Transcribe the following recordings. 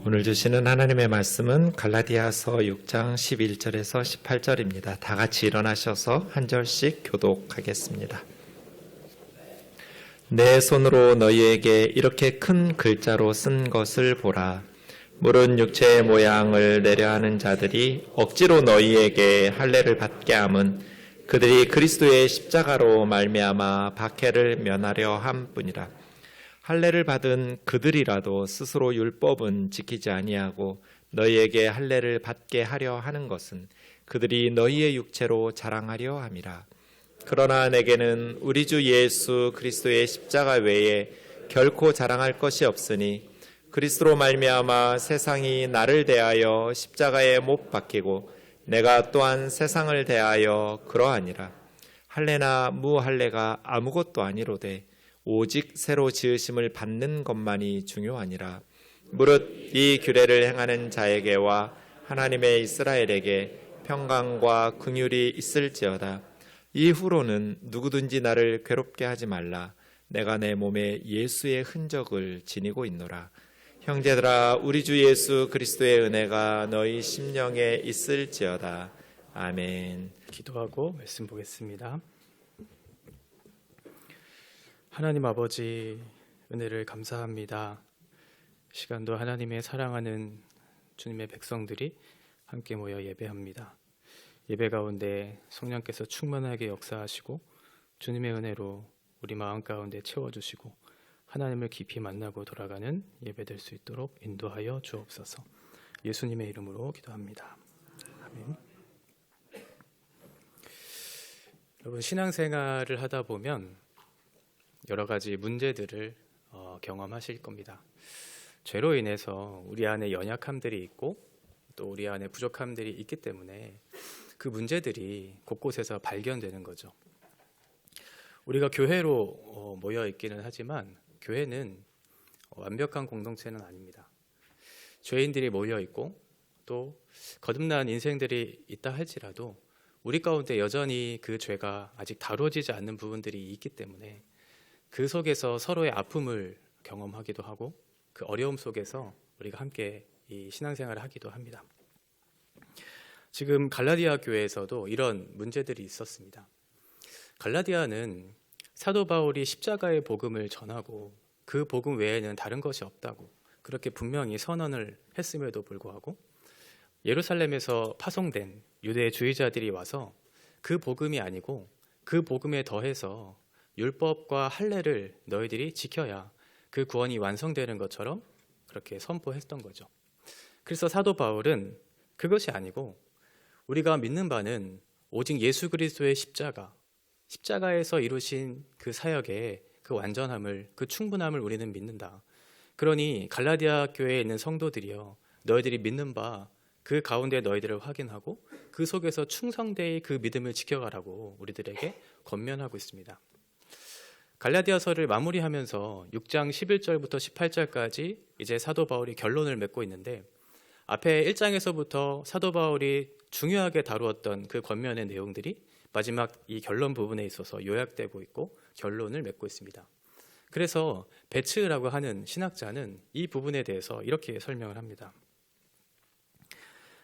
오늘 주시는 하나님의 말씀은 갈라디아서 6장 11절에서 18절입니다. 다 같이 일어나셔서 한 절씩 교독하겠습니다. 내 손으로 너희에게 이렇게 큰 글자로 쓴 것을 보라. 물은 육체의 모양을 내려 하는 자들이 억지로 너희에게 할례를 받게 함은 그들이 그리스도의 십자가로 말미암아 박해를 면하려 함뿐이라. 할례를 받은 그들이라도 스스로 율법은 지키지 아니하고 너희에게 할례를 받게 하려 하는 것은 그들이 너희의 육체로 자랑하려 함이라. 그러나 내게는 우리 주 예수 그리스도의 십자가 외에 결코 자랑할 것이 없으니 그리스도로 말미암아 세상이 나를 대하여 십자가에 못 박히고 내가 또한 세상을 대하여 그러하니라. 할례나 무할례가 아무것도 아니로되 오직 새로 지으심을 받는 것만이 중요하니라. 무릇 이 규례를 행하는 자에게와 하나님의 이스라엘에게 평강과 긍휼이 있을지어다. 이후로는 누구든지 나를 괴롭게 하지 말라. 내가 내 몸에 예수의 흔적을 지니고 있노라. 형제들아, 우리 주 예수 그리스도의 은혜가 너희 심령에 있을지어다. 아멘. 기도하고 말씀 보겠습니다. 하나님 아버지, 은혜를 감사합니다. 시간도 하나님의 사랑하는 주님의 백성들이 함께 모여 예배합니다. 예배 가운데 성령께서 충만하게 역사하시고 주님의 은혜로 우리 마음 가운데 채워주시고 하나님을 깊이 만나고 돌아가는 예배 될 수 있도록 인도하여 주옵소서. 예수님의 이름으로 기도합니다. 아멘. 여러분, 신앙생활을 하다 보면 여러 가지 문제들을 경험하실 겁니다. 죄로 인해서 우리 안에 연약함들이 있고 또 우리 안에 부족함들이 있기 때문에 그 문제들이 곳곳에서 발견되는 거죠. 우리가 교회로 모여 있기는 하지만 교회는 완벽한 공동체는 아닙니다. 죄인들이 모여 있고 또 거듭난 인생들이 있다 할지라도 우리 가운데 여전히 그 죄가 아직 다뤄지지 않는 부분들이 있기 때문에 그 속에서 서로의 아픔을 경험하기도 하고 그 어려움 속에서 우리가 함께 이 신앙생활을 하기도 합니다. 지금 갈라디아 교회에서도 이런 문제들이 있었습니다. 갈라디아는 사도 바울이 십자가의 복음을 전하고 그 복음 외에는 다른 것이 없다고 그렇게 분명히 선언을 했음에도 불구하고 예루살렘에서 파송된 유대주의자들이 와서 그 복음이 아니고 그 복음에 더해서 율법과 할례를 너희들이 지켜야 그 구원이 완성되는 것처럼 그렇게 선포했던 거죠. 그래서 사도 바울은 그것이 아니고 우리가 믿는 바는 오직 예수 그리스도의 십자가에서 이루신 그 사역의 그 완전함을, 그 충분함을 우리는 믿는다. 그러니 갈라디아 교회에 있는 성도들이여, 너희들이 믿는 바 그 가운데 너희들을 확인하고 그 속에서 충성되이 그 믿음을 지켜가라고 우리들에게 권면하고 있습니다. 갈라디아서를 마무리하면서 6장 11절부터 18절까지 이제 사도 바울이 결론을 맺고 있는데, 앞에 1장에서부터 사도 바울이 중요하게 다루었던 그 권면의 내용들이 마지막 이 결론 부분에 있어서 요약되고 있고 결론을 맺고 있습니다. 그래서 베츠라고 하는 신학자는 이 부분에 대해서 이렇게 설명을 합니다.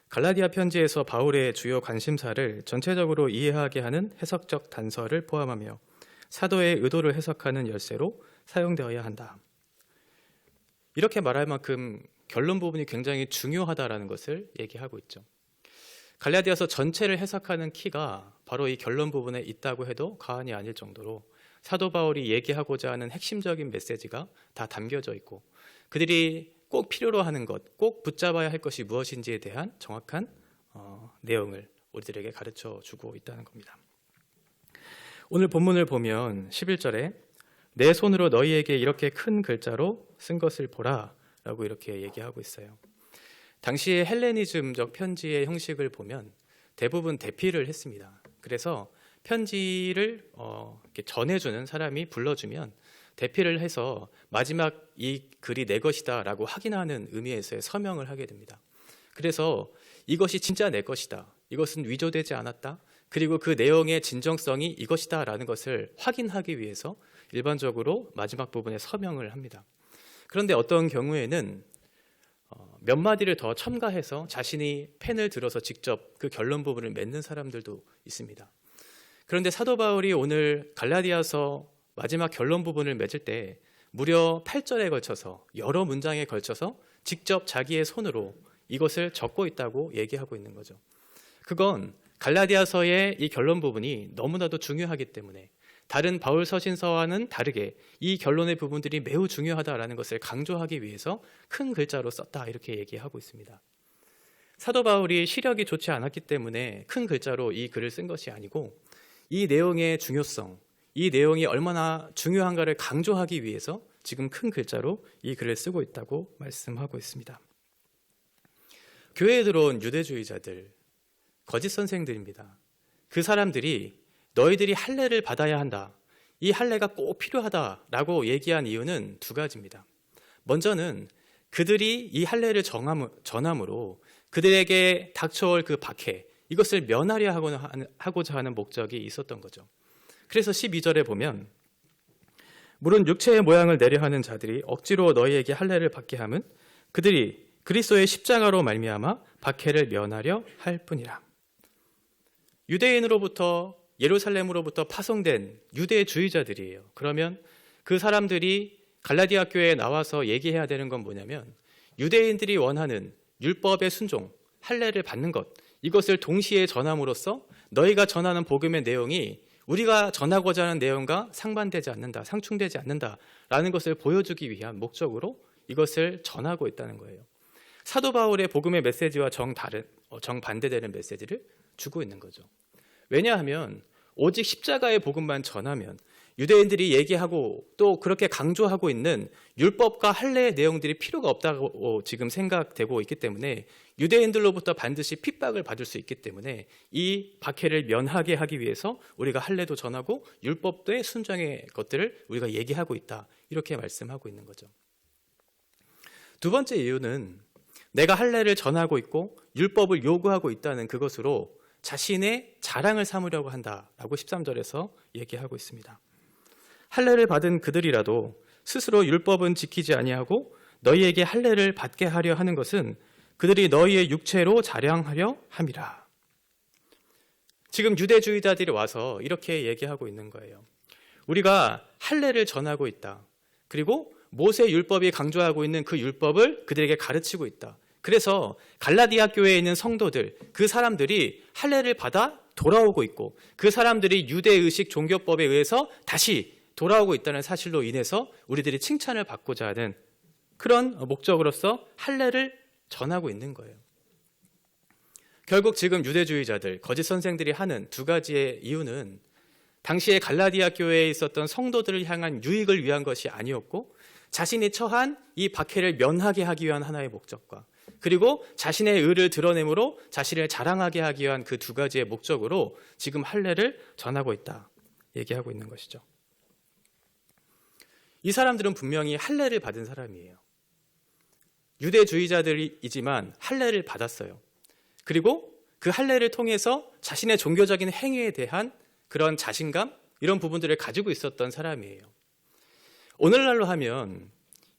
갈라디아 편지에서 바울의 주요 관심사를 전체적으로 이해하게 하는 해석적 단서를 포함하며 사도의 의도를 해석하는 열쇠로 사용되어야 한다. 이렇게 말할 만큼 결론 부분이 굉장히 중요하다라는 것을 얘기하고 있죠. 갈라디아서 전체를 해석하는 키가 바로 이 결론 부분에 있다고 해도 과언이 아닐 정도로 사도 바울이 얘기하고자 하는 핵심적인 메시지가 다 담겨져 있고 그들이 꼭 필요로 하는 것, 꼭 붙잡아야 할 것이 무엇인지에 대한 정확한 내용을 우리들에게 가르쳐 주고 있다는 겁니다. 오늘 본문을 보면 11절에 내 손으로 너희에게 이렇게 큰 글자로 쓴 것을 보라 라고 이렇게 얘기하고 있어요. 당시의 헬레니즘적 편지의 형식을 보면 대부분 대피를 했습니다. 그래서 편지를 이렇게 전해주는 사람이 불러주면 대피를 해서 마지막 이 글이 내 것이다 라고 확인하는 의미에서의 서명을 하게 됩니다. 그래서 이것이 진짜 내 것이다, 이것은 위조되지 않았다, 그리고 그 내용의 진정성이 이것이다 라는 것을 확인하기 위해서 일반적으로 마지막 부분에 서명을 합니다. 그런데 어떤 경우에는 몇 마디를 더 첨가해서 자신이 펜을 들어서 직접 그 결론 부분을 맺는 사람들도 있습니다. 그런데 사도 바울이 오늘 갈라디아서 마지막 결론 부분을 맺을 때 무려 8절에 걸쳐서 여러 문장에 걸쳐서 직접 자기의 손으로 이것을 적고 있다고 얘기하고 있는 거죠. 그건 갈라디아서의 이 결론 부분이 너무나도 중요하기 때문에 다른 바울 서신서와는 다르게 이 결론의 부분들이 매우 중요하다라는 것을 강조하기 위해서 큰 글자로 썼다 이렇게 얘기하고 있습니다. 사도 바울이 시력이 좋지 않았기 때문에 큰 글자로 이 글을 쓴 것이 아니고 이 내용의 중요성, 이 내용이 얼마나 중요한가를 강조하기 위해서 지금 큰 글자로 이 글을 쓰고 있다고 말씀하고 있습니다. 교회에 들어온 유대주의자들, 거짓 선생들입니다. 그 사람들이 너희들이 할례를 받아야 한다. 이 할례가 꼭 필요하다라고 얘기한 이유는 두 가지입니다. 먼저는 그들이 이 할례를 전함으로 그들에게 닥쳐올 그 박해, 이것을 면하려 하고자 하는 목적이 있었던 거죠. 그래서 12절에 보면 물은 육체의 모양을 내려 하는 자들이 억지로 너희에게 할례를 받게 함은 그들이 그리스도의 십자가로 말미암아 박해를 면하려 할 뿐이라. 유대인으로부터 예루살렘으로부터 파송된 유대주의자들이에요. 그러면 그 사람들이 갈라디아 교회에 나와서 얘기해야 되는 건 뭐냐면 유대인들이 원하는 율법의 순종, 할례를 받는 것, 이것을 동시에 전함으로써 너희가 전하는 복음의 내용이 우리가 전하고자 하는 내용과 상반되지 않는다, 상충되지 않는다라는 것을 보여주기 위한 목적으로 이것을 전하고 있다는 거예요. 사도 바울의 복음의 메시지와 정반대되는 메시지를 주고 있는 거죠. 왜냐하면 오직 십자가의 복음만 전하면 유대인들이 얘기하고 또 그렇게 강조하고 있는 율법과 할례의 내용들이 필요가 없다고 지금 생각되고 있기 때문에 유대인들로부터 반드시 핍박을 받을 수 있기 때문에 이 박해를 면하게 하기 위해서 우리가 할례도 전하고 율법도의 순종의 것들을 우리가 얘기하고 있다. 이렇게 말씀하고 있는 거죠. 두 번째 이유는 내가 할례를 전하고 있고 율법을 요구하고 있다는 그것으로 자신의 자랑을 삼으려고 한다라고 13절에서 얘기하고 있습니다. 할례를 받은 그들이라도 스스로 율법은 지키지 아니하고 너희에게 할례를 받게 하려 하는 것은 그들이 너희의 육체로 자랑하려 함이라. 지금 유대주의자들이 와서 이렇게 얘기하고 있는 거예요. 우리가 할례를 전하고 있다. 그리고 모세 율법이 강조하고 있는 그 율법을 그들에게 가르치고 있다. 그래서 갈라디아 교회에 있는 성도들, 그 사람들이 할례를 받아 돌아오고 있고 그 사람들이 유대의식 종교법에 의해서 다시 돌아오고 있다는 사실로 인해서 우리들이 칭찬을 받고자 하는 그런 목적으로서 할례를 전하고 있는 거예요. 결국 지금 유대주의자들, 거짓 선생들이 하는 두 가지의 이유는 당시에 갈라디아 교회에 있었던 성도들을 향한 유익을 위한 것이 아니었고 자신이 처한 이 박해를 면하게 하기 위한 하나의 목적과 그리고 자신의 의를 드러내므로 자신을 자랑하게 하기 위한 그 두 가지의 목적으로 지금 할례를 전하고 있다 얘기하고 있는 것이죠. 이 사람들은 분명히 할례를 받은 사람이에요. 유대주의자들이지만 할례를 받았어요. 그리고 그 할례를 통해서 자신의 종교적인 행위에 대한 그런 자신감, 이런 부분들을 가지고 있었던 사람이에요. 오늘날로 하면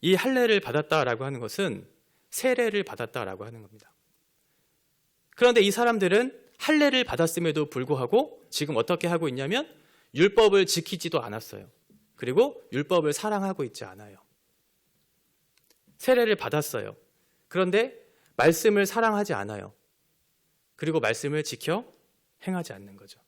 이 할례를 받았다라고 하는 것은 세례를 받았다라고 하는 겁니다. 그런데 이 사람들은 할례를 받았음에도 불구하고 지금 어떻게 하고 있냐면 율법을 지키지도 않았어요. 그리고 율법을 사랑하고 있지 않아요. 세례를 받았어요. 그런데 말씀을 사랑하지 않아요. 그리고 말씀을 지켜 행하지 않는 거죠.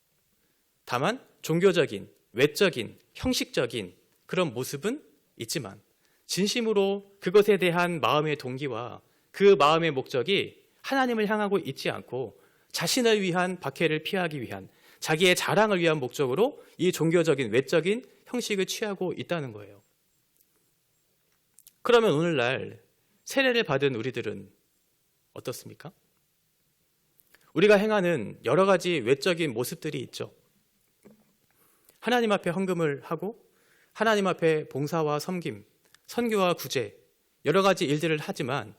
다만 종교적인, 외적인, 형식적인 그런 모습은 있지만 진심으로 그것에 대한 마음의 동기와 그 마음의 목적이 하나님을 향하고 있지 않고 자신을 위한 박해를 피하기 위한 자기의 자랑을 위한 목적으로 이 종교적인, 외적인 형식을 취하고 있다는 거예요. 그러면 오늘날 세례를 받은 우리들은 어떻습니까? 우리가 행하는 여러 가지 외적인 모습들이 있죠. 하나님 앞에 헌금을 하고 하나님 앞에 봉사와 섬김, 선교와 구제, 여러 가지 일들을 하지만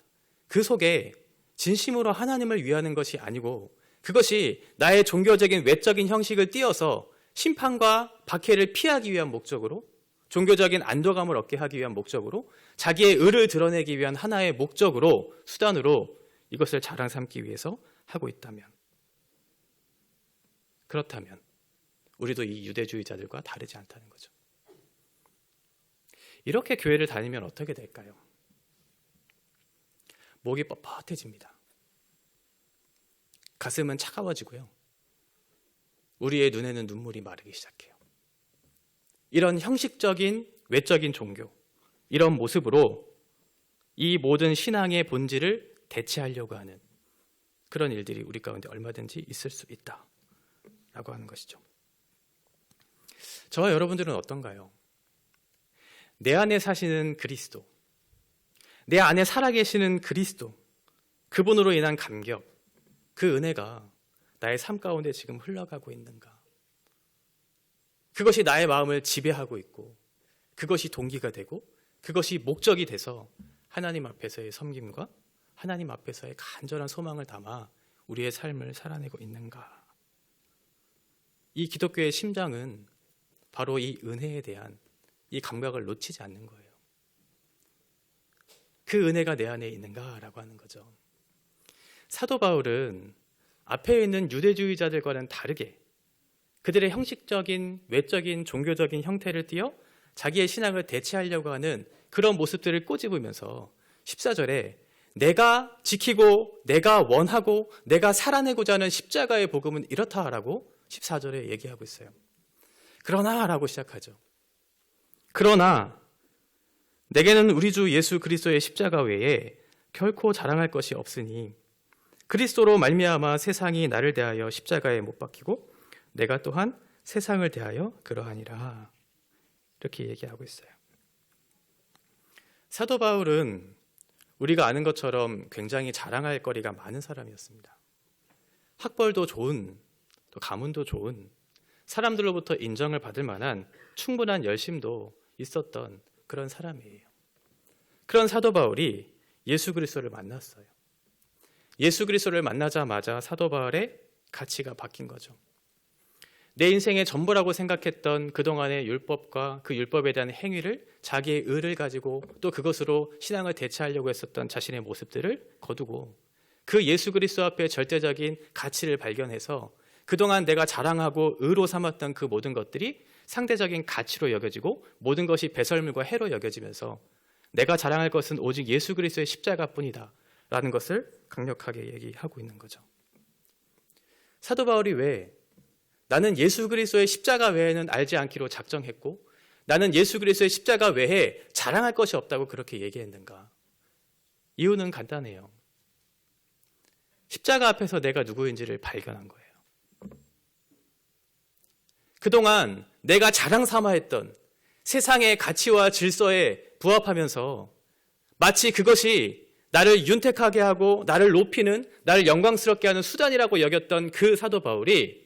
그 속에 진심으로 하나님을 위하는 것이 아니고 그것이 나의 종교적인 외적인 형식을 띄어서 심판과 박해를 피하기 위한 목적으로 종교적인 안도감을 얻게 하기 위한 목적으로, 자기의 의를 드러내기 위한 하나의 목적으로, 수단으로 이것을 자랑 삼기 위해서 하고 있다면, 그렇다면 우리도 이 유대주의자들과 다르지 않다는 거죠. 이렇게 교회를 다니면 어떻게 될까요? 목이 뻣뻣해집니다. 가슴은 차가워지고요. 우리의 눈에는 눈물이 마르기 시작해요. 이런 형식적인 외적인 종교, 이런 모습으로 이 모든 신앙의 본질을 대체하려고 하는 그런 일들이 우리 가운데 얼마든지 있을 수 있다라고 하는 것이죠. 저와 여러분들은 어떤가요? 내 안에 사시는 그리스도, 내 안에 살아계시는 그리스도, 그분으로 인한 감격, 그 은혜가 나의 삶 가운데 지금 흘러가고 있는가? 그것이 나의 마음을 지배하고 있고, 그것이 동기가 되고, 그것이 목적이 돼서 하나님 앞에서의 섬김과 하나님 앞에서의 간절한 소망을 담아 우리의 삶을 살아내고 있는가? 이 기독교의 심장은 바로 이 은혜에 대한 이 감각을 놓치지 않는 거예요. 그 은혜가 내 안에 있는가라고 하는 거죠. 사도 바울은 앞에 있는 유대주의자들과는 다르게 그들의 형식적인 외적인 종교적인 형태를 띠어 자기의 신앙을 대체하려고 하는 그런 모습들을 꼬집으면서 14절에 내가 지키고 내가 원하고 내가 살아내고자 하는 십자가의 복음은 이렇다라고 14절에 얘기하고 있어요. 그러나 라고 시작하죠. 그러나 내게는 우리 주 예수 그리스도의 십자가 외에 결코 자랑할 것이 없으니 그리스도로 말미암아 세상이 나를 대하여 십자가에 못 박히고 내가 또한 세상을 대하여 그러하니라. 이렇게 얘기하고 있어요. 사도 바울은 우리가 아는 것처럼 굉장히 자랑할 거리가 많은 사람이었습니다. 학벌도 좋은, 또 가문도 좋은, 사람들로부터 인정을 받을 만한 충분한 열심도 있었던 그런 사람이에요. 그런 사도 바울이 예수 그리스도를 만났어요. 예수 그리스도를 만나자마자 사도 바울의 가치가 바뀐 거죠. 내 인생의 전부라고 생각했던 그동안의 율법과 그 율법에 대한 행위를, 자기의 의를 가지고 또 그것으로 신앙을 대체하려고 했었던 자신의 모습들을 거두고 그 예수 그리스도 앞에 절대적인 가치를 발견해서 그동안 내가 자랑하고 의로 삼았던 그 모든 것들이 상대적인 가치로 여겨지고 모든 것이 배설물과 해로 여겨지면서 내가 자랑할 것은 오직 예수 그리스도의 십자가뿐이다 라는 것을 강력하게 얘기하고 있는 거죠. 사도 바울이 왜 나는 예수 그리스도의 십자가 외에는 알지 않기로 작정했고 나는 예수 그리스도의 십자가 외에 자랑할 것이 없다고 그렇게 얘기했는가? 이유는 간단해요. 십자가 앞에서 내가 누구인지를 발견한 거예요. 그동안 내가 자랑 삼아 했던 세상의 가치와 질서에 부합하면서 마치 그것이 나를 윤택하게 하고 나를 높이는, 나를 영광스럽게 하는 수단이라고 여겼던 그 사도 바울이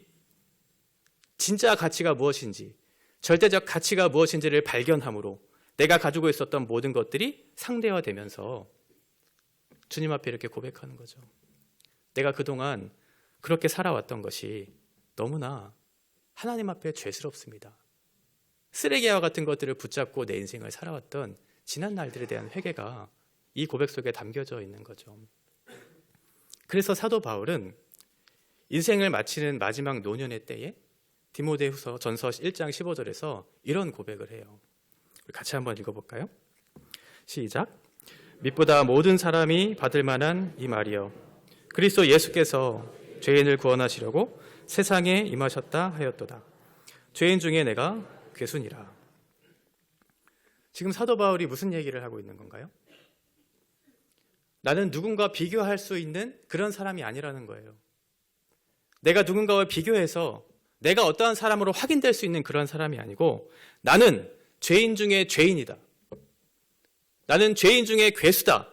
진짜 가치가 무엇인지, 절대적 가치가 무엇인지를 발견함으로 내가 가지고 있었던 모든 것들이 상대화되면서 주님 앞에 이렇게 고백하는 거죠. 내가 그동안 그렇게 살아왔던 것이 너무나 하나님 앞에 죄스럽습니다. 쓰레기와 같은 것들을 붙잡고 내 인생을 살아왔던 지난 날들에 대한 회개가 이 고백 속에 담겨져 있는 거죠. 그래서 사도 바울은 인생을 마치는 마지막 노년의 때에 디모데후서 전서 1장 15절에서 이런 고백을 해요. 우리 같이 한번 읽어볼까요? 시작. mit보다 모든 사람이 받을 만한 이 말이여 그리스도 예수께서 죄인을 구원하시려고 세상에 임하셨다 하였도다. 죄인 중에 내가 괴순이라. 지금 사도 바울이 무슨 얘기를 하고 있는 건가요? 나는 누군가 비교할 수 있는 그런 사람이 아니라는 거예요. 내가 누군가와 비교해서 내가 어떠한 사람으로 확인될 수 있는 그런 사람이 아니고 나는 죄인 중에 죄인이다. 나는 죄인 중에 괴수다.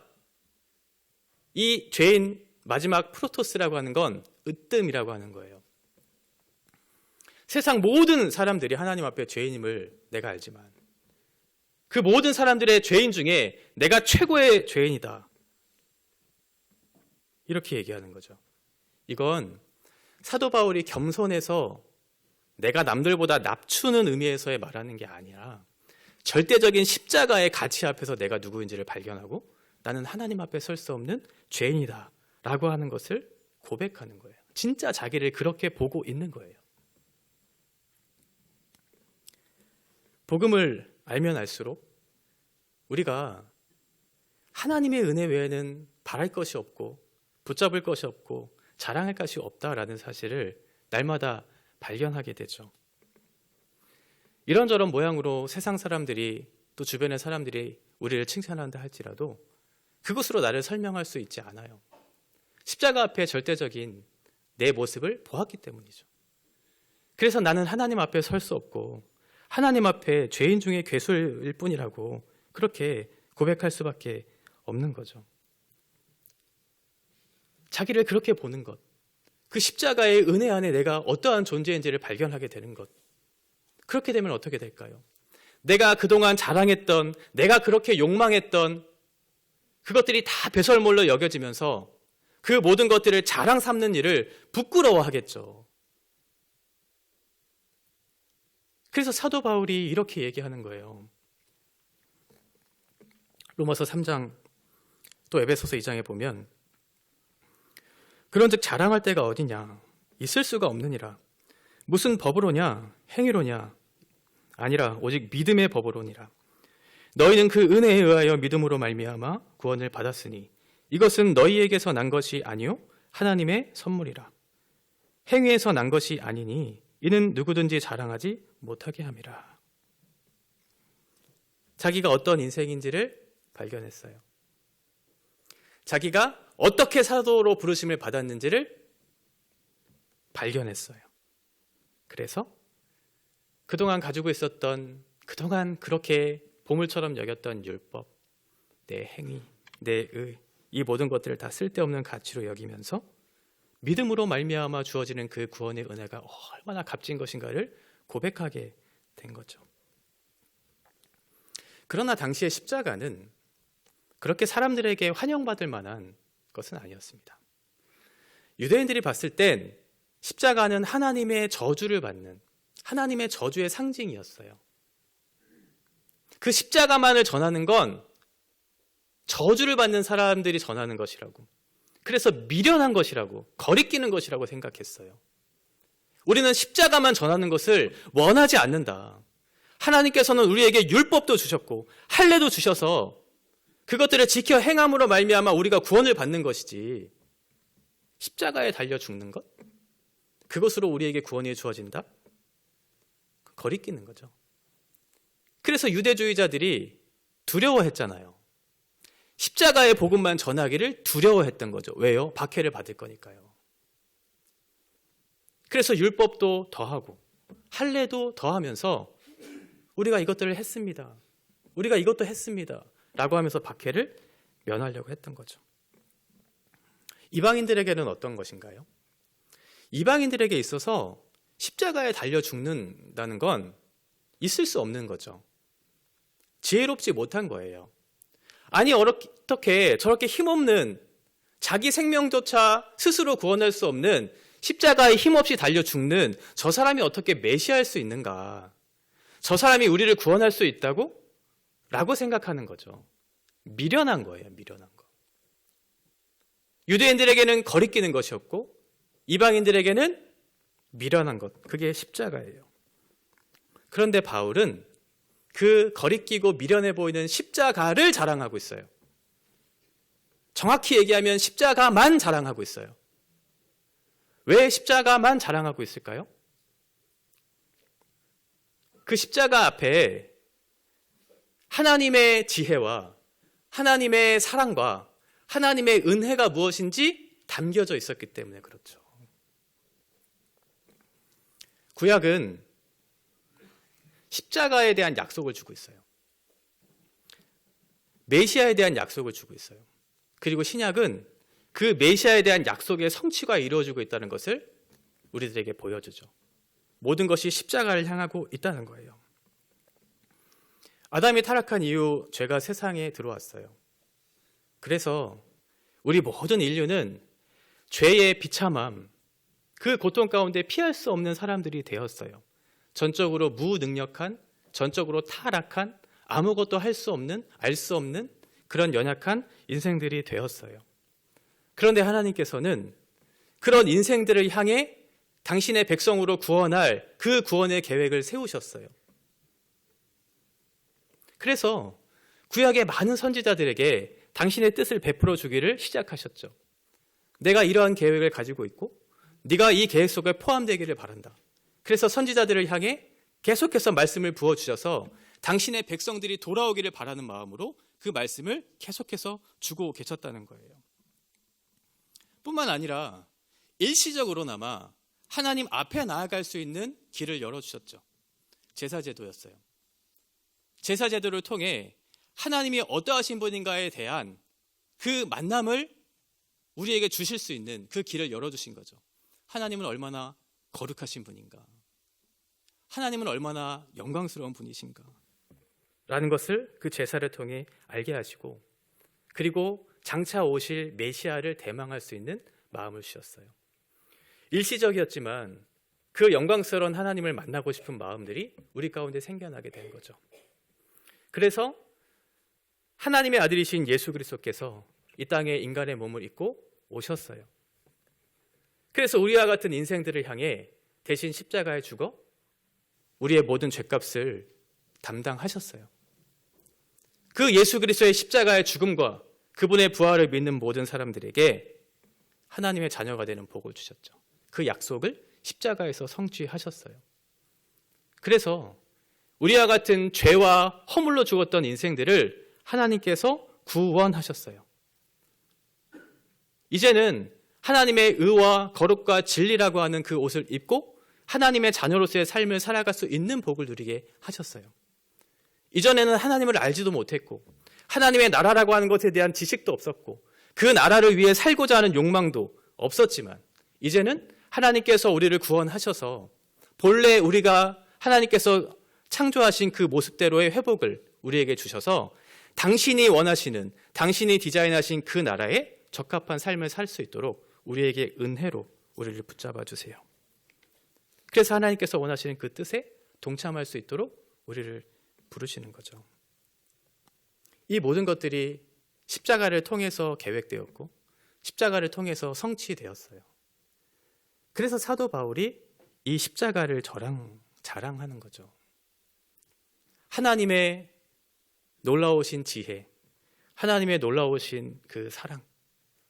이 죄인 마지막 프로토스라고 하는 건 으뜸이라고 하는 거예요. 세상 모든 사람들이 하나님 앞에 죄인임을 내가 알지만 그 모든 사람들의 죄인 중에 내가 최고의 죄인이다. 이렇게 얘기하는 거죠. 이건 사도 바울이 겸손해서 내가 남들보다 납추는 의미에서의 말하는 게 아니라 절대적인 십자가의 가치 앞에서 내가 누구인지를 발견하고 나는 하나님 앞에 설 수 없는 죄인이다 라고 하는 것을 고백하는 거예요. 진짜 자기를 그렇게 보고 있는 거예요. 복음을 알면 알수록 우리가 하나님의 은혜 외에는 바랄 것이 없고 붙잡을 것이 없고 자랑할 것이 없다라는 사실을 날마다 발견하게 되죠. 이런저런 모양으로 세상 사람들이 또 주변의 사람들이 우리를 칭찬한다 할지라도 그것으로 나를 설명할 수 있지 않아요. 십자가 앞에 절대적인 내 모습을 보았기 때문이죠. 그래서 나는 하나님 앞에 설 수 없고 하나님 앞에 죄인 중에 괴수일 뿐이라고 그렇게 고백할 수밖에 없는 거죠. 자기를 그렇게 보는 것, 그 십자가의 은혜 안에 내가 어떠한 존재인지를 발견하게 되는 것, 그렇게 되면 어떻게 될까요? 내가 그동안 자랑했던, 내가 그렇게 욕망했던 그것들이 다 배설물로 여겨지면서 그 모든 것들을 자랑 삼는 일을 부끄러워하겠죠. 그래서 사도 바울이 이렇게 얘기하는 거예요. 로마서 3장 또 에베소서 2장에 보면 그런즉 자랑할 때가 어디냐? 있을 수가 없느니라. 무슨 법으로냐? 행위로냐? 아니라 오직 믿음의 법으로니라. 너희는 그 은혜에 의하여 믿음으로 말미암아 구원을 받았으니 이것은 너희에게서 난 것이 아니요 하나님의 선물이라. 행위에서 난 것이 아니니 이는 누구든지 자랑하지 못하게 함이라. 자기가 어떤 인생인지를 발견했어요. 자기가 어떻게 사도로 부르심을 받았는지를 발견했어요. 그래서 그동안 가지고 있었던, 그동안 그렇게 보물처럼 여겼던 율법, 내 행위, 내 의, 이 모든 것들을 다 쓸데없는 가치로 여기면서 믿음으로 말미암아 주어지는 그 구원의 은혜가 얼마나 값진 것인가를 고백하게 된 거죠. 그러나 당시의 십자가는 그렇게 사람들에게 환영받을 만한 것은 아니었습니다. 유대인들이 봤을 땐 십자가는 하나님의 저주를 받는, 하나님의 저주의 상징이었어요. 그 십자가만을 전하는 건 저주를 받는 사람들이 전하는 것이라고, 그래서 미련한 것이라고, 거리끼는 것이라고 생각했어요. 우리는 십자가만 전하는 것을 원하지 않는다. 하나님께서는 우리에게 율법도 주셨고 할례도 주셔서 그것들을 지켜 행함으로 말미암아 우리가 구원을 받는 것이지, 십자가에 달려 죽는 것? 그것으로 우리에게 구원이 주어진다? 거리끼는 거죠. 그래서 유대주의자들이 두려워했잖아요. 십자가의 복음만 전하기를 두려워했던 거죠. 왜요? 박해를 받을 거니까요. 그래서 율법도 더하고 할례도 더하면서 우리가 이것들을 했습니다. 우리가 이것도 했습니다. 라고 하면서 박해를 면하려고 했던 거죠. 이방인들에게는 어떤 것인가요? 이방인들에게 있어서 십자가에 달려 죽는다는 건 있을 수 없는 거죠. 지혜롭지 못한 거예요. 아니 어떻게 저렇게 힘없는, 자기 생명조차 스스로 구원할 수 없는 십자가에 힘없이 달려 죽는 저 사람이 어떻게 메시아일 수 있는가? 저 사람이 우리를 구원할 수 있다고? 라고 생각하는 거죠. 미련한 거예요. 미련한 거. 유대인들에게는 거리끼는 것이었고 이방인들에게는 미련한 것, 그게 십자가예요. 그런데 바울은 그 거리끼고 미련해 보이는 십자가를 자랑하고 있어요. 정확히 얘기하면 십자가만 자랑하고 있어요. 왜 십자가만 자랑하고 있을까요? 그 십자가 앞에 하나님의 지혜와 하나님의 사랑과 하나님의 은혜가 무엇인지 담겨져 있었기 때문에 그렇죠. 구약은 십자가에 대한 약속을 주고 있어요. 메시아에 대한 약속을 주고 있어요. 그리고 신약은 그 메시아에 대한 약속의 성취가 이루어지고 있다는 것을 우리들에게 보여주죠. 모든 것이 십자가를 향하고 있다는 거예요. 아담이 타락한 이후 죄가 세상에 들어왔어요. 그래서 우리 모든 인류는 죄의 비참함, 그 고통 가운데 피할 수 없는 사람들이 되었어요. 전적으로 무능력한, 전적으로 타락한, 아무것도 할 수 없는, 알 수 없는 그런 연약한 인생들이 되었어요. 그런데 하나님께서는 그런 인생들을 향해 당신의 백성으로 구원할 그 구원의 계획을 세우셨어요. 그래서 구약의 많은 선지자들에게 당신의 뜻을 베풀어 주기를 시작하셨죠. 내가 이러한 계획을 가지고 있고 네가 이 계획 속에 포함되기를 바란다. 그래서 선지자들을 향해 계속해서 말씀을 부어주셔서 당신의 백성들이 돌아오기를 바라는 마음으로 그 말씀을 계속해서 주고 계셨다는 거예요. 뿐만 아니라 일시적으로나마 하나님 앞에 나아갈 수 있는 길을 열어주셨죠. 제사제도였어요. 제사제도를 통해 하나님이 어떠하신 분인가에 대한 그 만남을 우리에게 주실 수 있는 그 길을 열어주신 거죠. 하나님은 얼마나 거룩하신 분인가, 하나님은 얼마나 영광스러운 분이신가 라는 것을 그 제사를 통해 알게 하시고, 그리고 장차 오실 메시아를 대망할 수 있는 마음을 주셨어요. 일시적이었지만 그 영광스러운 하나님을 만나고 싶은 마음들이 우리 가운데 생겨나게 된 거죠. 그래서 하나님의 아들이신 예수 그리스도께서 이 땅에 인간의 몸을 입고 오셨어요. 그래서 우리와 같은 인생들을 향해 대신 십자가에 죽어 우리의 모든 죄값을 담당하셨어요. 그 예수 그리스도의 십자가의 죽음과 그분의 부활을 믿는 모든 사람들에게 하나님의 자녀가 되는 복을 주셨죠. 그 약속을 십자가에서 성취하셨어요. 그래서 우리와 같은 죄와 허물로 죽었던 인생들을 하나님께서 구원하셨어요. 이제는 하나님의 의와 거룩과 진리라고 하는 그 옷을 입고 하나님의 자녀로서의 삶을 살아갈 수 있는 복을 누리게 하셨어요. 이전에는 하나님을 알지도 못했고 하나님의 나라라고 하는 것에 대한 지식도 없었고 그 나라를 위해 살고자 하는 욕망도 없었지만, 이제는 하나님께서 우리를 구원하셔서 본래 우리가 하나님께서 창조하신 그 모습대로의 회복을 우리에게 주셔서 당신이 원하시는, 당신이 디자인하신 그 나라에 적합한 삶을 살 수 있도록 우리에게 은혜로 우리를 붙잡아 주세요. 그래서 하나님께서 원하시는 그 뜻에 동참할 수 있도록 우리를 부르시는 거죠. 이 모든 것들이 십자가를 통해서 계획되었고 십자가를 통해서 성취되었어요. 그래서 사도 바울이 이 십자가를 자랑하는 거죠. 하나님의 놀라우신 지혜, 하나님의 놀라우신 그 사랑,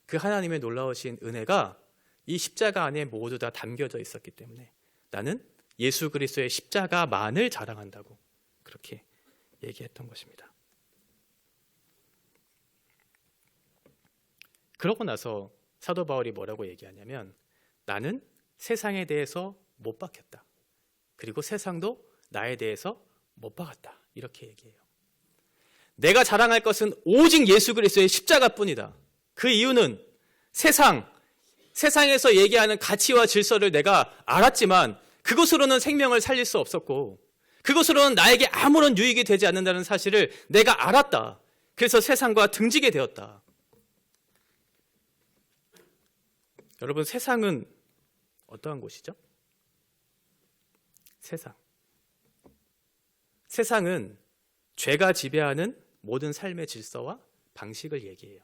그 하나님의 놀라우신 은혜가 이 십자가 안에 모두 다 담겨져 있었기 때문에 나는 예수 그리스도의 십자가만을 자랑한다고 그렇게 얘기했던 것입니다. 그러고 나서 사도 바울이 뭐라고 얘기하냐면, 나는 세상에 대해서 못 박혔다. 그리고 세상도 나에 대해서 못 박았다. 이렇게 얘기해요. 내가 자랑할 것은 오직 예수 그리스도의 십자가뿐이다. 그 이유는 세상에서 얘기하는 가치와 질서를 내가 알았지만 그것으로는 생명을 살릴 수 없었고 그것으로는 나에게 아무런 유익이 되지 않는다는 사실을 내가 알았다. 그래서 세상과 등지게 되었다. 여러분, 세상은 어떠한 곳이죠? 세상은 죄가 지배하는 모든 삶의 질서와 방식을 얘기해요.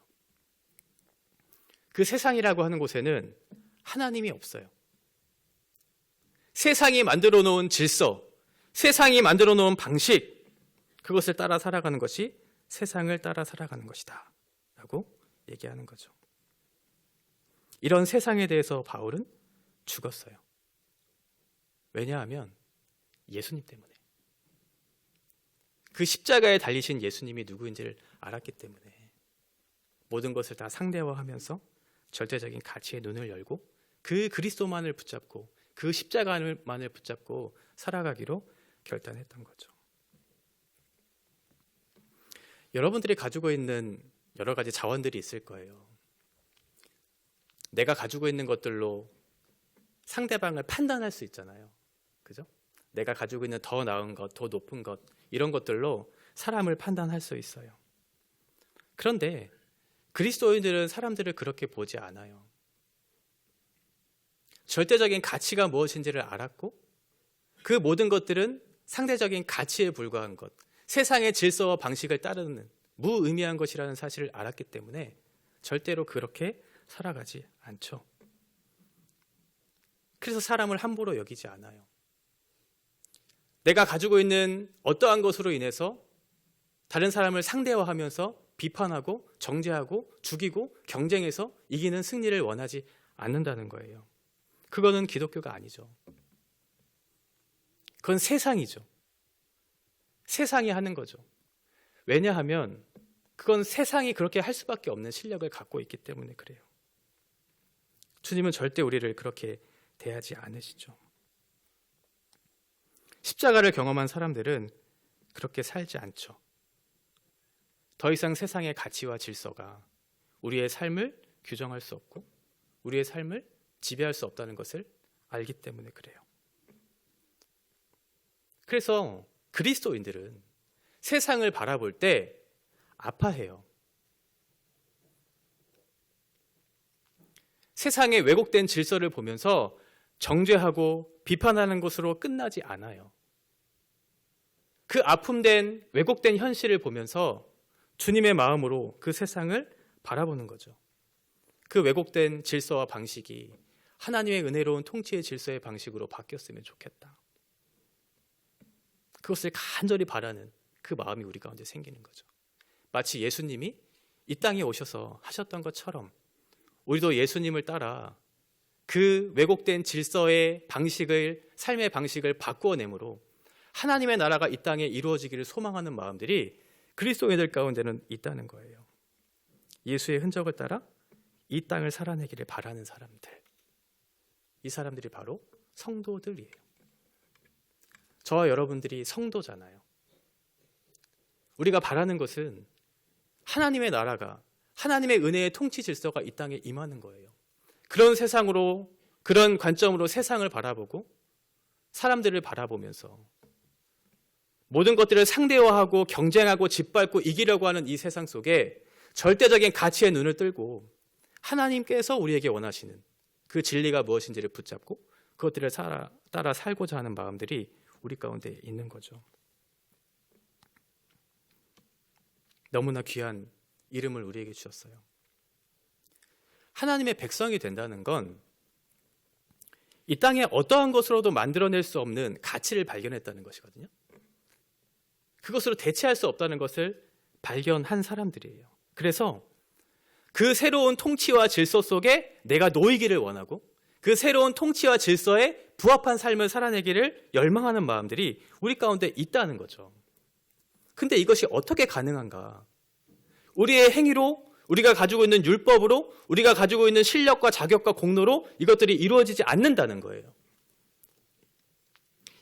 그 세상이라고 하는 곳에는 하나님이 없어요. 세상이 만들어 놓은 질서, 세상이 만들어 놓은 방식, 그것을 따라 살아가는 것이 세상을 따라 살아가는 것이다 라고 얘기하는 거죠. 이런 세상에 대해서 바울은 죽었어요. 왜냐하면 예수님 때문에. 그 십자가에 달리신 예수님이 누구인지를 알았기 때문에 모든 것을 다 상대화하면서 절대적인 가치의 눈을 열고 그 그리스도만을 붙잡고 그 십자가만을 붙잡고 살아가기로 결단했던 거죠. 여러분들이 가지고 있는 여러 가지 자원들이 있을 거예요. 내가 가지고 있는 것들로 상대방을 판단할 수 있잖아요. 그죠? 내가 가지고 있는 더 나은 것, 더 높은 것, 이런 것들로 사람을 판단할 수 있어요. 그런데 그리스도인들은 사람들을 그렇게 보지 않아요. 절대적인 가치가 무엇인지를 알았고 그 모든 것들은 상대적인 가치에 불과한 것, 세상의 질서와 방식을 따르는 무의미한 것이라는 사실을 알았기 때문에 절대로 그렇게 살아가지 않죠. 그래서 사람을 함부로 여기지 않아요. 내가 가지고 있는 어떠한 것으로 인해서 다른 사람을 상대화하면서 비판하고 정죄하고 죽이고 경쟁해서 이기는 승리를 원하지 않는다는 거예요. 그거는 기독교가 아니죠. 그건 세상이죠. 세상이 하는 거죠. 왜냐하면 그건 세상이 그렇게 할 수밖에 없는 실력을 갖고 있기 때문에 그래요. 주님은 절대 우리를 그렇게 대하지 않으시죠. 십자가를 경험한 사람들은 그렇게 살지 않죠. 더 이상 세상의 가치와 질서가 우리의 삶을 규정할 수 없고 우리의 삶을 지배할 수 없다는 것을 알기 때문에 그래요. 그래서 그리스도인들은 세상을 바라볼 때 아파해요. 세상의 왜곡된 질서를 보면서 정죄하고 비판하는 것으로 끝나지 않아요. 그 아픔된 왜곡된 현실을 보면서 주님의 마음으로 그 세상을 바라보는 거죠. 그 왜곡된 질서와 방식이 하나님의 은혜로운 통치의 질서의 방식으로 바뀌었으면 좋겠다. 그것을 간절히 바라는 그 마음이 우리 가운데 생기는 거죠. 마치 예수님이 이 땅에 오셔서 하셨던 것처럼 우리도 예수님을 따라 그 왜곡된 질서의 방식을, 삶의 방식을 바꾸어내므로 하나님의 나라가 이 땅에 이루어지기를 소망하는 마음들이 그리스도인들 가운데는 있다는 거예요. 예수의 흔적을 따라 이 땅을 살아내기를 바라는 사람들. 이 사람들이 바로 성도들이에요. 저와 여러분들이 성도잖아요. 우리가 바라는 것은 하나님의 나라가, 하나님의 은혜의 통치 질서가 이 땅에 임하는 거예요. 그런 세상으로, 그런 관점으로 세상을 바라보고 사람들을 바라보면서 모든 것들을 상대화하고 경쟁하고 짓밟고 이기려고 하는 이 세상 속에 절대적인 가치의 눈을 뜨고 하나님께서 우리에게 원하시는 그 진리가 무엇인지를 붙잡고 그것들을 따라 살고자 하는 마음들이 우리 가운데 있는 거죠. 너무나 귀한 이름을 우리에게 주셨어요. 하나님의 백성이 된다는 건 이 땅에 어떠한 것으로도 만들어낼 수 없는 가치를 발견했다는 것이거든요. 그것으로 대체할 수 없다는 것을 발견한 사람들이에요. 그래서 그 새로운 통치와 질서 속에 내가 놓이기를 원하고 그 새로운 통치와 질서에 부합한 삶을 살아내기를 열망하는 마음들이 우리 가운데 있다는 거죠. 근데 이것이 어떻게 가능한가? 우리의 행위로, 우리가 가지고 있는 율법으로, 우리가 가지고 있는 실력과 자격과 공로로 이것들이 이루어지지 않는다는 거예요.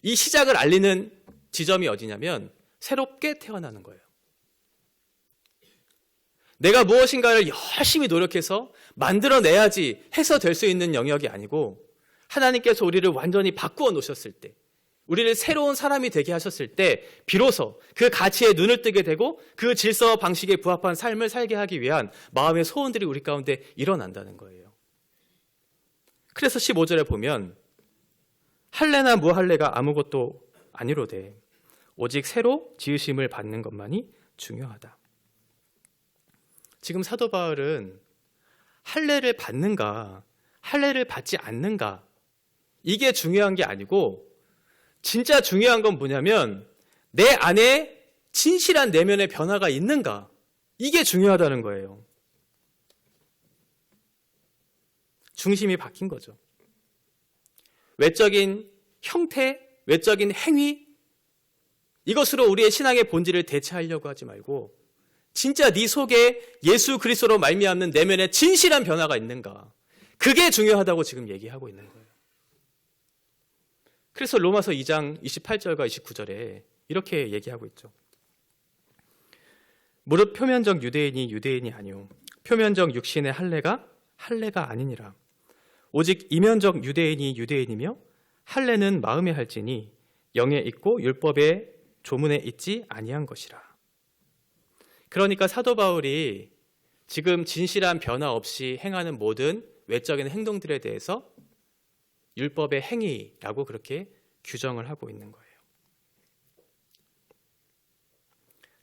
이 시작을 알리는 지점이 어디냐면 새롭게 태어나는 거예요. 내가 무엇인가를 열심히 노력해서 만들어내야지 해서 될 수 있는 영역이 아니고 하나님께서 우리를 완전히 바꾸어 놓으셨을 때, 우리를 새로운 사람이 되게 하셨을 때 비로소 그 가치에 눈을 뜨게 되고 그 질서와 방식에 부합한 삶을 살게 하기 위한 마음의 소원들이 우리 가운데 일어난다는 거예요. 그래서 15절에 보면 할례나 무할례가 아무것도 아니로되 오직 새로 지으심을 받는 것만이 중요하다. 지금 사도 바울은 할례를 받는가, 할례를 받지 않는가, 이게 중요한 게 아니고 진짜 중요한 건 뭐냐면 내 안에 진실한 내면의 변화가 있는가, 이게 중요하다는 거예요. 중심이 바뀐 거죠. 외적인 형태, 외적인 행위, 이것으로 우리의 신앙의 본질을 대체하려고 하지 말고 진짜 네 속에 예수 그리스도로 말미암는 내면의 진실한 변화가 있는가, 그게 중요하다고 지금 얘기하고 있는 거예요. 그래서 로마서 2장 28절과 29절에 이렇게 얘기하고 있죠. 무릇 표면적 유대인이 유대인이 아니오 표면적 육신의 할례가 할례가 아니니라. 오직 이면적 유대인이 유대인이며 할례는 마음에 할지니 영에 있고 율법의 조문에 있지 아니한 것이라. 그러니까 사도 바울이 지금 진실한 변화 없이 행하는 모든 외적인 행동들에 대해서 율법의 행위라고 그렇게 규정을 하고 있는 거예요.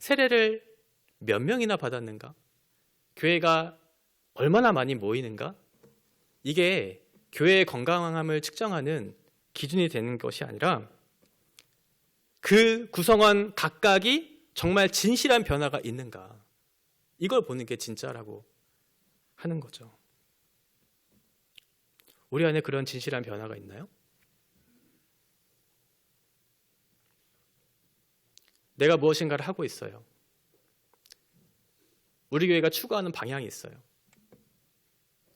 세례를 몇 명이나 받았는가? 교회가 얼마나 많이 모이는가? 이게 교회의 건강함을 측정하는 기준이 되는 것이 아니라 그 구성원 각각이 정말 진실한 변화가 있는가? 이걸 보는 게 진짜라고 하는 거죠. 우리 안에 그런 진실한 변화가 있나요? 내가 무엇인가를 하고 있어요. 우리 교회가 추구하는 방향이 있어요.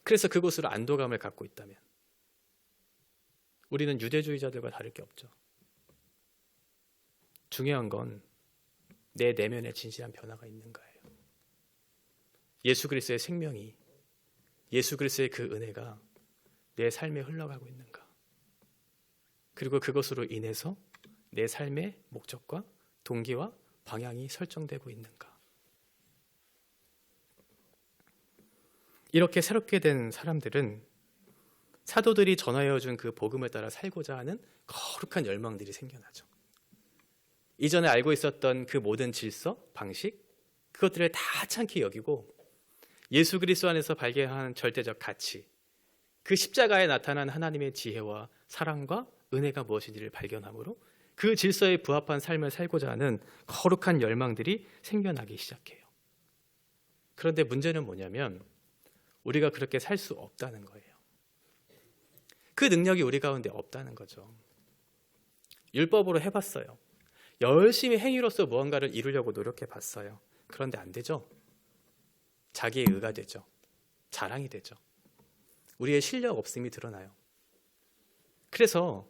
그래서 그곳으로 안도감을 갖고 있다면 우리는 유대주의자들과 다를 게 없죠. 중요한 건 내 내면에 진실한 변화가 있는가예요. 예수 그리스도의 생명이, 예수 그리스도의 그 은혜가 내 삶에 흘러가고 있는가? 그리고 그것으로 인해서 내 삶의 목적과 동기와 방향이 설정되고 있는가? 이렇게 새롭게 된 사람들은 사도들이 전하여 준 그 복음을 따라 살고자 하는 거룩한 열망들이 생겨나죠. 이전에 알고 있었던 그 모든 질서, 방식, 그것들을 다 하찮게 여기고 예수 그리스도 안에서 발견한 절대적 가치, 그 십자가에 나타난 하나님의 지혜와 사랑과 은혜가 무엇인지를 발견함으로 그 질서에 부합한 삶을 살고자 하는 거룩한 열망들이 생겨나기 시작해요. 그런데 문제는 뭐냐면 우리가 그렇게 살 수 없다는 거예요. 그 능력이 우리 가운데 없다는 거죠. 율법으로 해봤어요. 열심히 행위로서 무언가를 이루려고 노력해봤어요. 그런데 안 되죠. 자기의 의가 되죠. 자랑이 되죠. 우리의 실력 없음이 드러나요. 그래서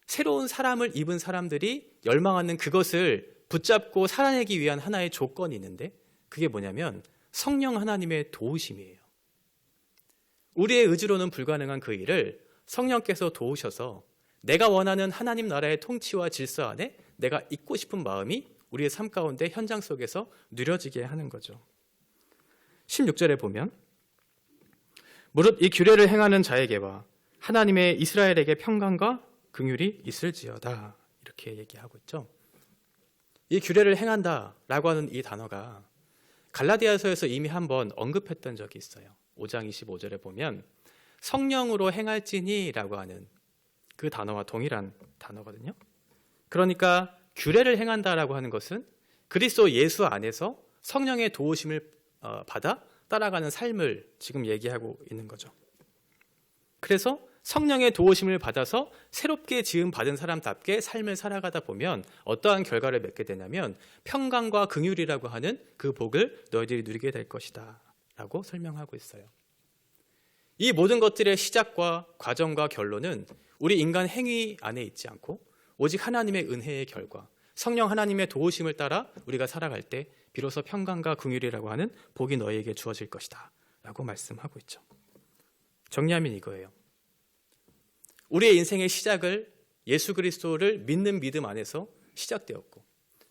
새로운 사람을 입은 사람들이 열망하는 그것을 붙잡고 살아내기 위한 하나의 조건이 있는데 그게 뭐냐면 성령 하나님의 도우심이에요. 우리의 의지로는 불가능한 그 일을 성령께서 도우셔서 내가 원하는 하나님 나라의 통치와 질서 안에 내가 있고 싶은 마음이 우리의 삶 가운데 현장 속에서 누려지게 하는 거죠. 16절에 보면 무릇 이 규례를 행하는 자에게와 하나님의 이스라엘에게 평강과 긍휼이 있을지어다 이렇게 얘기하고 있죠. 이 규례를 행한다라고 하는 이 단어가 갈라디아서에서 이미 한번 언급했던 적이 있어요. 5장 25절에 보면 성령으로 행할지니라고 하는 그 단어와 동일한 단어거든요. 그러니까 규례를 행한다라고 하는 것은 그리스도 예수 안에서 성령의 도우심을 받아 따라가는 삶을 지금 얘기하고 있는 거죠. 그래서 성령의 도우심을 받아서 새롭게 지음 받은 사람답게 삶을 살아가다 보면 어떠한 결과를 맺게 되냐면 평강과 긍휼이라고 하는 그 복을 너희들이 누리게 될 것이다 라고 설명하고 있어요. 이 모든 것들의 시작과 과정과 결론은 우리 인간 행위 안에 있지 않고 오직 하나님의 은혜의 결과, 성령 하나님의 도우심을 따라 우리가 살아갈 때 비로소 평강과 긍휼이라고 하는 복이 너희에게 주어질 것이다 라고 말씀하고 있죠. 정리하면 이거예요. 우리의 인생의 시작을 예수 그리스도를 믿는 믿음 안에서 시작되었고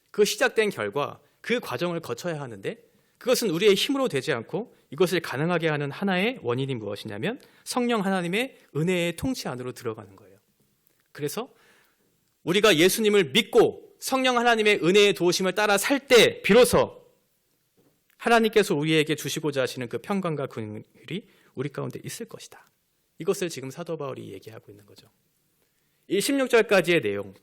그 시작된 결과 그 과정을 거쳐야 하는데 그것은 우리의 힘으로 되지 않고 이것을 가능하게 하는 하나의 원인이 무엇이냐면 성령 하나님의 은혜의 통치 안으로 들어가는 거예요. 그래서 우리가 예수님을 믿고 성령 하나님의 은혜의 도우심을 따라 살 때 비로소 하나님께서 우리에게 주시고자 하시는 그 평강과 긍휼이 우리 가운데 있을 것이다. 이것을 지금 사도 바울이 얘기하고 있는 거죠. 이 16절까지의 내용,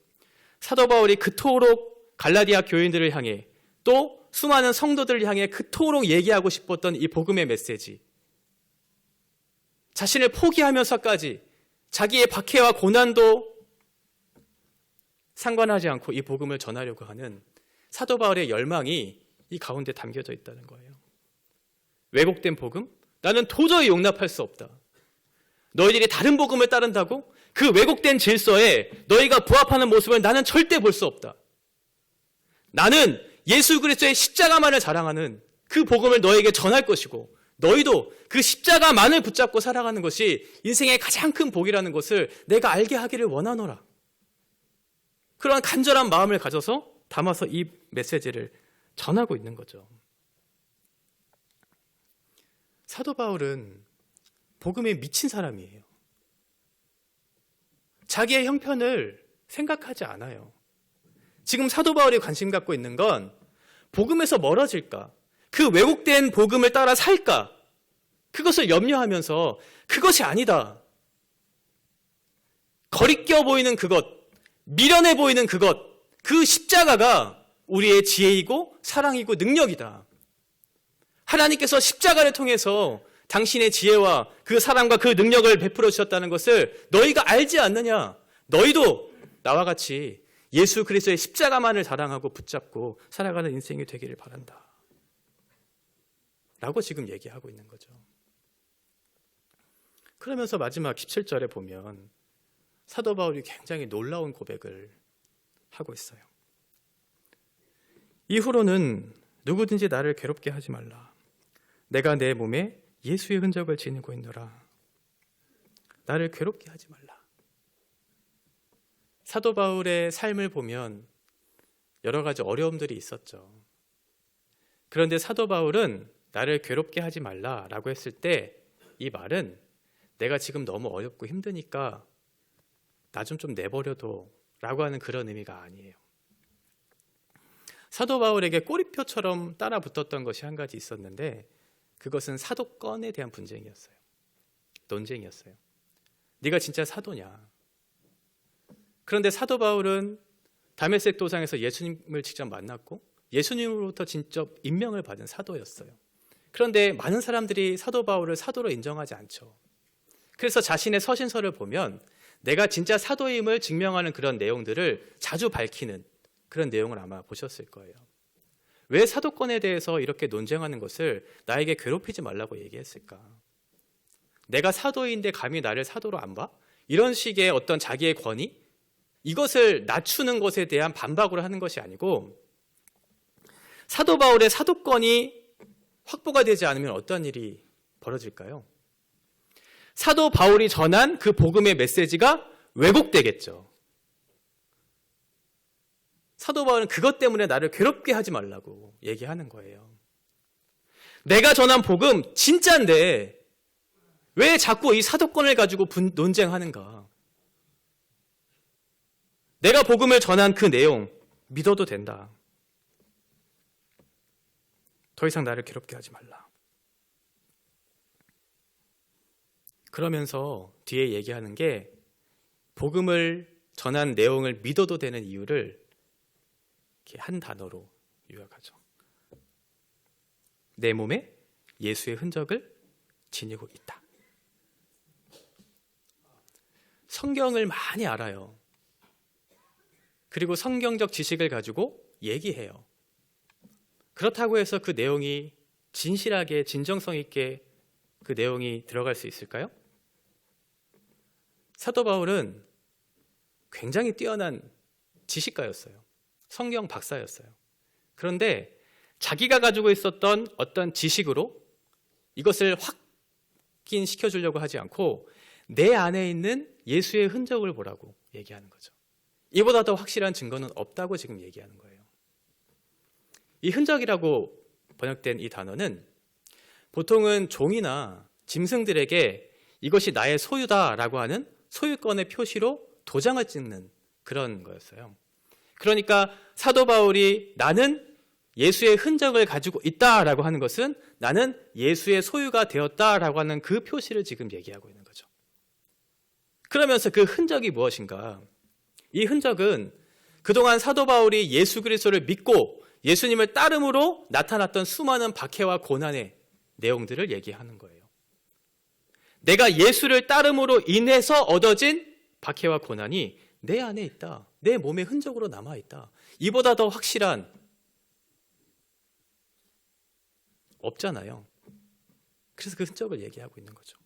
사도 바울이 그토록 갈라디아 교인들을 향해 또 수많은 성도들을 향해 그토록 얘기하고 싶었던 이 복음의 메시지, 자신을 포기하면서까지 자기의 박해와 고난도 상관하지 않고 이 복음을 전하려고 하는 사도 바울의 열망이 이 가운데 담겨져 있다는 거예요. 왜곡된 복음? 나는 도저히 용납할 수 없다. 너희들이 다른 복음을 따른다고? 그 왜곡된 질서에 너희가 부합하는 모습을 나는 절대 볼 수 없다. 나는 예수 그리스도의 십자가만을 자랑하는 그 복음을 너에게 전할 것이고 너희도 그 십자가만을 붙잡고 살아가는 것이 인생의 가장 큰 복이라는 것을 내가 알게 하기를 원하노라. 그러한 간절한 마음을 가져서 담아서 이 메시지를 전하고 있는 거죠. 사도 바울은 복음에 미친 사람이에요. 자기의 형편을 생각하지 않아요. 지금 사도 바울이 관심 갖고 있는 건 복음에서 멀어질까? 그 왜곡된 복음을 따라 살까? 그것을 염려하면서 그것이 아니다. 거리껴 보이는 그것, 미련해 보이는 그것, 그 십자가가 우리의 지혜이고 사랑이고 능력이다. 하나님께서 십자가를 통해서 당신의 지혜와 그 사랑과 그 능력을 베풀어 주셨다는 것을 너희가 알지 않느냐? 너희도 나와 같이 예수 그리스도의 십자가만을 자랑하고 붙잡고 살아가는 인생이 되기를 바란다. 라고 지금 얘기하고 있는 거죠. 그러면서 마지막 17절에 보면 사도 바울이 굉장히 놀라운 고백을 하고 있어요. 이후로는 누구든지 나를 괴롭게 하지 말라. 내가 내 몸에 예수의 흔적을 지니고 있노라. 나를 괴롭게 하지 말라. 사도 바울의 삶을 보면 여러 가지 어려움들이 있었죠. 그런데 사도 바울은 나를 괴롭게 하지 말라라고 했을 때 이 말은 내가 지금 너무 어렵고 힘드니까 나 좀 내버려둬 라고 하는 그런 의미가 아니에요. 사도 바울에게 꼬리표처럼 따라 붙었던 것이 한 가지 있었는데 그것은 사도권에 대한 분쟁이었어요. 논쟁이었어요. 네가 진짜 사도냐? 그런데 사도 바울은 다메섹 도상에서 예수님을 직접 만났고 예수님으로부터 직접 임명을 받은 사도였어요. 그런데 많은 사람들이 사도 바울을 사도로 인정하지 않죠. 그래서 자신의 서신서를 보면 내가 진짜 사도임을 증명하는 그런 내용들을 자주 밝히는 그런 내용을 아마 보셨을 거예요. 왜 사도권에 대해서 이렇게 논쟁하는 것을 나에게 괴롭히지 말라고 얘기했을까? 내가 사도인데 감히 나를 사도로 안 봐? 이런 식의 어떤 자기의 권위? 이것을 낮추는 것에 대한 반박으로 하는 것이 아니고 사도 바울의 사도권이 확보가 되지 않으면 어떤 일이 벌어질까요? 사도 바울이 전한 그 복음의 메시지가 왜곡되겠죠. 사도 바울은 그것 때문에 나를 괴롭게 하지 말라고 얘기하는 거예요. 내가 전한 복음 진짜인데 왜 자꾸 이 사도권을 가지고 논쟁하는가? 내가 복음을 전한 그 내용 믿어도 된다. 더 이상 나를 괴롭게 하지 말라. 그러면서 뒤에 얘기하는 게 복음을 전한 내용을 믿어도 되는 이유를 이렇게 한 단어로 요약하죠. 내 몸에 예수의 흔적을 지니고 있다. 성경을 많이 알아요. 그리고 성경적 지식을 가지고 얘기해요. 그렇다고 해서 그 내용이 진실하게 진정성 있게 그 내용이 들어갈 수 있을까요? 사도 바울은 굉장히 뛰어난 지식가였어요. 성경 박사였어요. 그런데 자기가 가지고 있었던 어떤 지식으로 이것을 확인시켜 주려고 하지 않고 내 안에 있는 예수의 흔적을 보라고 얘기하는 거죠. 이보다 더 확실한 증거는 없다고 지금 얘기하는 거예요. 이 흔적이라고 번역된 이 단어는 보통은 종이나 짐승들에게 이것이 나의 소유다라고 하는 소유권의 표시로 도장을 찍는 그런 거였어요. 그러니까 사도 바울이 나는 예수의 흔적을 가지고 있다라고 하는 것은 나는 예수의 소유가 되었다라고 하는 그 표시를 지금 얘기하고 있는 거죠. 그러면서 그 흔적이 무엇인가? 이 흔적은 그동안 사도 바울이 예수 그리스도를 믿고 예수님을 따름으로 나타났던 수많은 박해와 고난의 내용들을 얘기하는 거예요. 내가 예수를 따름으로 인해서 얻어진 박해와 고난이 내 안에 있다. 내 몸의 흔적으로 남아있다. 이보다 더 확실한 없잖아요. 그래서 그 흔적을 얘기하고 있는 거죠.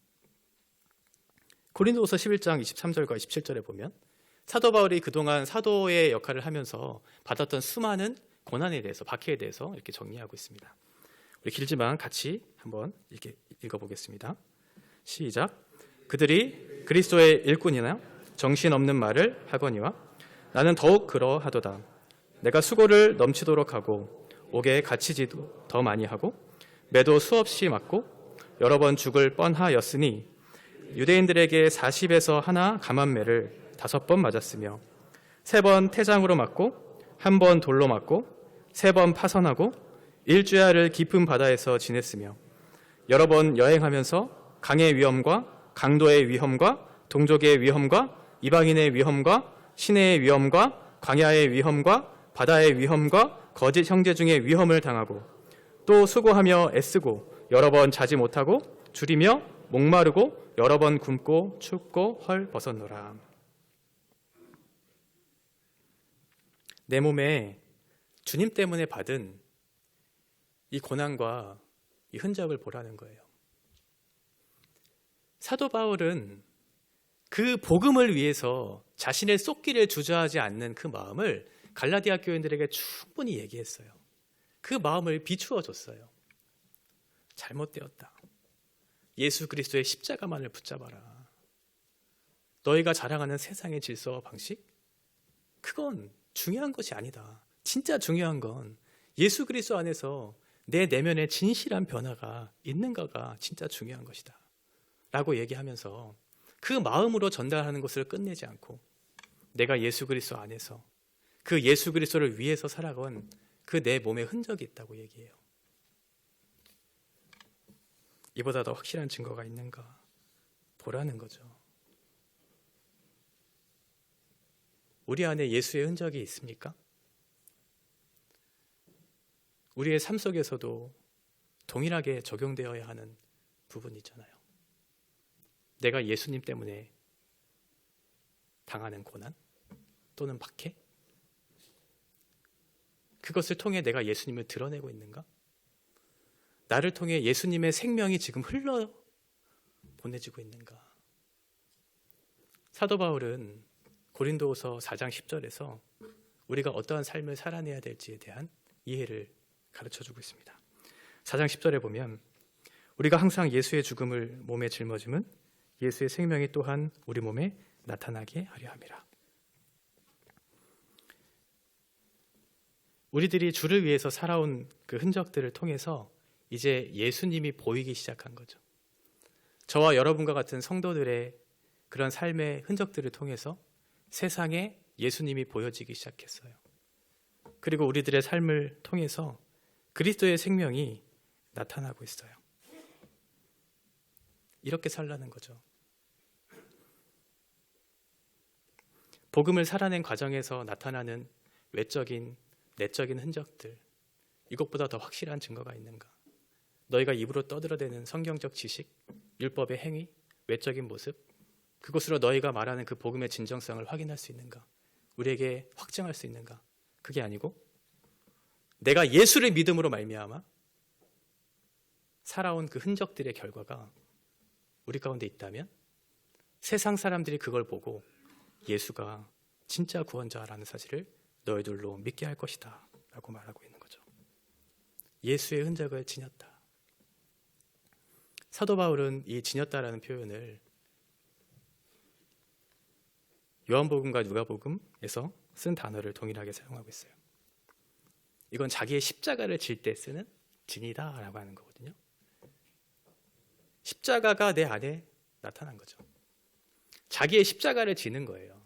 고린도후서 11장 23절과 27절에 보면 사도 바울이 그동안 사도의 역할을 하면서 받았던 수많은 고난에 대해서, 박해에 대해서 이렇게 정리하고 있습니다. 우리 길지만 같이 한번 이렇게 읽어보겠습니다. 시작. 그들이 그리스도의 일꾼이나 정신없는 말을 하거니와 나는 더욱 그러하도다. 내가 수고를 넘치도록 하고 옥에 갇히지도 더 많이 하고 매도 수없이 맞고 여러 번 죽을 뻔하였으니 유대인들에게 40에서 하나 감한매를 5번 맞았으며 3번 태장으로 맞고 1번 돌로 맞고 3번 파선하고 일주야를 깊은 바다에서 지냈으며 여러 번 여행하면서 강의 위험과 강도의 위험과 동족의 위험과 이방인의 위험과 시내의 위험과 광야의 위험과 바다의 위험과 거짓 형제 중의 위험을 당하고 또 수고하며 애쓰고 여러 번 자지 못하고 줄이며 목마르고 여러 번 굶고 춥고 헐 벗었노라. 내 몸에 주님 때문에 받은 이 고난과 이 흔적을 보라는 거예요. 사도 바울은 그 복음을 위해서 자신의 쏟기를 주저하지 않는 그 마음을 갈라디아 교인들에게 충분히 얘기했어요. 그 마음을 비추어 줬어요. 잘못되었다. 예수 그리스도의 십자가만을 붙잡아라. 너희가 자랑하는 세상의 질서와 방식? 그건 중요한 것이 아니다. 진짜 중요한 건 예수 그리스도 안에서 내 내면에 진실한 변화가 있는가가 진짜 중요한 것이다. 라고 얘기하면서 그 마음으로 전달하는 것을 끝내지 않고 내가 예수 그리스도 안에서 그 예수 그리스도를 위해서 살아간 그 내 몸에 흔적이 있다고 얘기해요. 이보다 더 확실한 증거가 있는가 보라는 거죠. 우리 안에 예수의 흔적이 있습니까? 우리의 삶 속에서도 동일하게 적용되어야 하는 부분이 있잖아요. 내가 예수님 때문에 당하는 고난 또는 박해? 그것을 통해 내가 예수님을 드러내고 있는가? 나를 통해 예수님의 생명이 지금 흘러 보내지고 있는가? 사도 바울은 고린도후서 4장 10절에서 우리가 어떠한 삶을 살아내야 될지에 대한 이해를 가르쳐주고 있습니다. 4장 10절에 보면 우리가 항상 예수의 죽음을 몸에 짊어짐은 예수의 생명이 또한 우리 몸에 나타나게 하려 함이라. 우리들이 주를 위해서 살아온 그 흔적들을 통해서 이제 예수님이 보이기 시작한 거죠. 저와 여러분과 같은 성도들의 그런 삶의 흔적들을 통해서 세상에 예수님이 보여지기 시작했어요. 그리고 우리들의 삶을 통해서 그리스도의 생명이 나타나고 있어요. 이렇게 살라는 거죠. 복음을 살아낸 과정에서 나타나는 외적인, 내적인 흔적들, 이것보다 더 확실한 증거가 있는가? 너희가 입으로 떠들어대는 성경적 지식, 율법의 행위, 외적인 모습, 그것으로 너희가 말하는 그 복음의 진정성을 확인할 수 있는가? 우리에게 확증할 수 있는가? 그게 아니고 내가 예수를 믿음으로 말미암아 살아온 그 흔적들의 결과가 우리 가운데 있다면 세상 사람들이 그걸 보고 예수가 진짜 구원자라는 사실을 너희들로 믿게 할 것이다 라고 말하고 있는 거죠. 예수의 흔적을 지녔다. 사도 바울은 이 지녔다라는 표현을 요한복음과 누가복음에서 쓴 단어를 동일하게 사용하고 있어요. 이건 자기의 십자가를 질 때 쓰는 진이다 라고 하는 거거든요. 십자가가 내 안에 나타난 거죠. 자기의 십자가를 지는 거예요.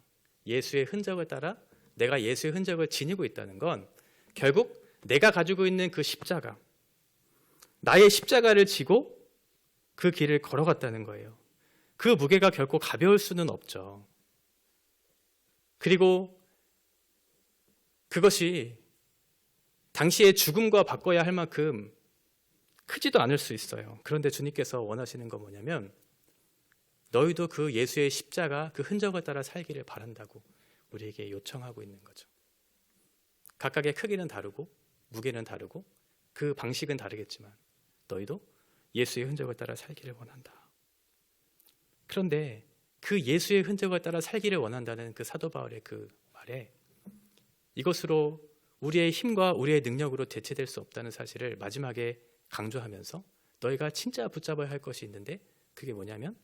예수의 흔적을 따라 내가 예수의 흔적을 지니고 있다는 건 결국 내가 가지고 있는 그 십자가, 나의 십자가를 지고 그 길을 걸어갔다는 거예요. 그 무게가 결코 가벼울 수는 없죠. 그리고 그것이 당시의 죽음과 바꿔야 할 만큼 크지도 않을 수 있어요. 그런데 주님께서 원하시는 건 뭐냐면 너희도 그 예수의 십자가 그 흔적을 따라 살기를 바란다고 우리에게 요청하고 있는 거죠. 각각의 크기는 다르고 무게는 다르고 그 방식은 다르겠지만 너희도 예수의 흔적을 따라 살기를 원한다. 그런데 그 예수의 흔적을 따라 살기를 원한다는 그 사도 바울의 그 말에 이것으로 우리의 힘과 우리의 능력으로 대체될 수 없다는 사실을 마지막에 강조하면서 너희가 진짜 붙잡아야 할 것이 있는데 그게 뭐냐면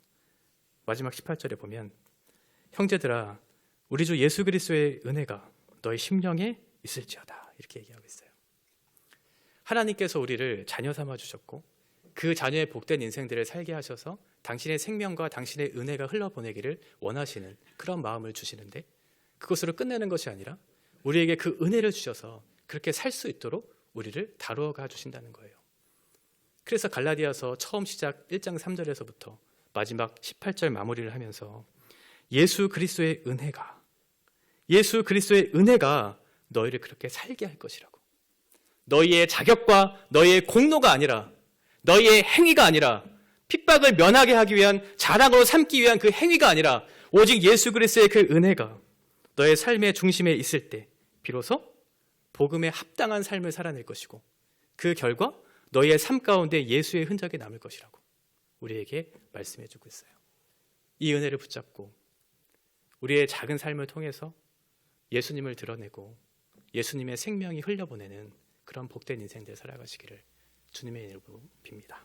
마지막 18절에 보면 형제들아 우리 주 예수 그리스도의 은혜가 너희 심령에 있을지어다 이렇게 얘기하고 있어요. 하나님께서 우리를 자녀 삼아 주셨고 그 자녀의 복된 인생들을 살게 하셔서 당신의 생명과 당신의 은혜가 흘러보내기를 원하시는 그런 마음을 주시는데 그것으로 끝내는 것이 아니라 우리에게 그 은혜를 주셔서 그렇게 살 수 있도록 우리를 다루어가 주신다는 거예요. 그래서 갈라디아서 처음 시작 1장 3절에서부터 마지막 18절 마무리를 하면서 예수 그리스도의 은혜가 너희를 그렇게 살게 할 것이라고. 너희의 자격과 너희의 공로가 아니라, 너희의 행위가 아니라, 핍박을 면하게 하기 위한, 자랑으로 삼기 위한 그 행위가 아니라 오직 예수 그리스도의 그 은혜가 너의 삶의 중심에 있을 때 비로소 복음에 합당한 삶을 살아낼 것이고, 그 결과 너희의 삶 가운데 예수의 흔적이 남을 것이라고 우리에게 말씀해 주고 있어요. 이 은혜를 붙잡고 우리의 작은 삶을 통해서 예수님을 드러내고 예수님의 생명이 흘려보내는 그런 복된 인생들 살아가시기를 주님의 이름으로 빕니다.